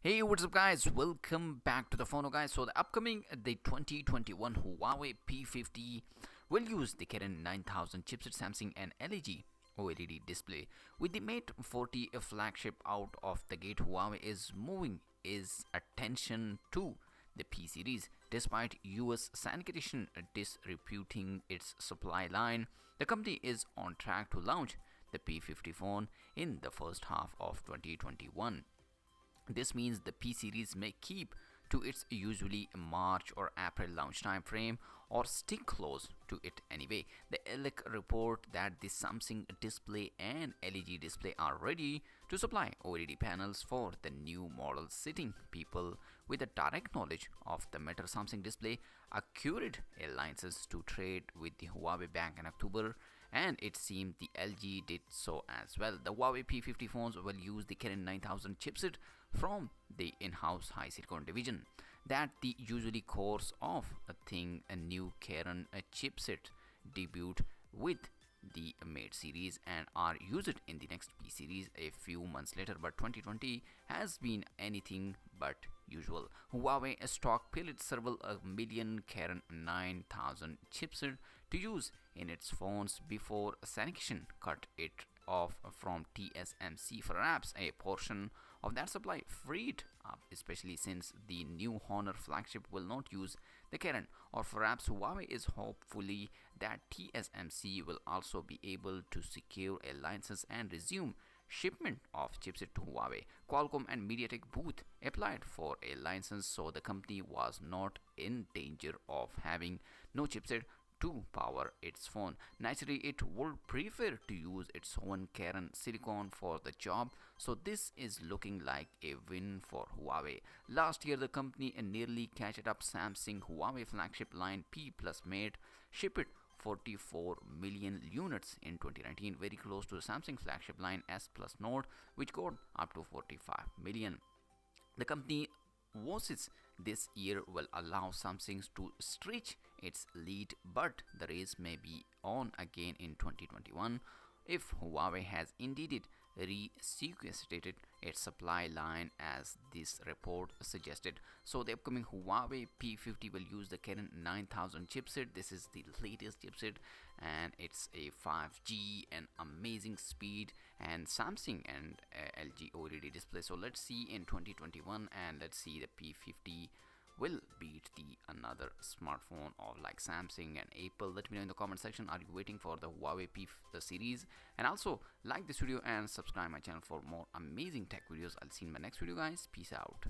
Hey, what's up, guys? Welcome back to the TheFonoGuy. So, the upcoming the 2021 Huawei P50 will use the current 9000 chipset Samsung and LG OLED display. With the Mate 40 flagship out of the gate, Huawei is moving its attention to the P series. Despite US sanitation disreputing its supply line, the company is on track to launch the P50 phone in the first half of 2021. This means the P series may keep to its usually March or April launch time frame or stick close to it anyway. The ELEC report that the Samsung display and LG display are ready to supply OLED panels for the new model, citing people with a direct knowledge of the Meta Samsung display accurate alliances to trade with the Huawei back in October, and it seemed the LG did so as well. The Huawei P50 phones will use the current 9000 chipset from the in-house high silicon division. That the usually course of a thing, a new Karen a chipset debut with the Mate series and are used in the next P series a few months later, but 2020 has been anything but usual. Huawei stockpiled several million Karen 9000 chipset to use in its phones before Sanction cut it off from TSMC. Perhaps a portion of that supply freed up, especially since the new Honor flagship will not use the current. Or perhaps Huawei is hopefully that TSMC will also be able to secure alliances and resume shipment of chipset to Huawei. Qualcomm and MediaTek both applied for a license, so the company was not in danger of having no chipset to power its phone. Naturally, it would prefer to use its own Karen silicon for the job, so this is looking like a win for Huawei. Last year, the company nearly catched up Samsung Huawei flagship line P Plus Mate, shipped 44 million units in 2019, very close to the Samsung flagship line S Plus Note, which got up to 45 million. The company versus this year will allow Samsung to stretch its lead, but the race may be on again in 2021 if Huawei has indeed resequestrated its supply line as this report suggested. So the upcoming Huawei P50 will use the current 9000 chipset. This is the latest chipset and it's a 5G and amazing speed and Samsung and LG OLED display. So let's see in 2021, and let's see the P50 will beat the another smartphone of like Samsung and Apple. Let me know in the comment section, are you waiting for the Huawei P the series? And also like this video and subscribe my channel for more amazing tech videos. I'll see you in my next video, guys. Peace out.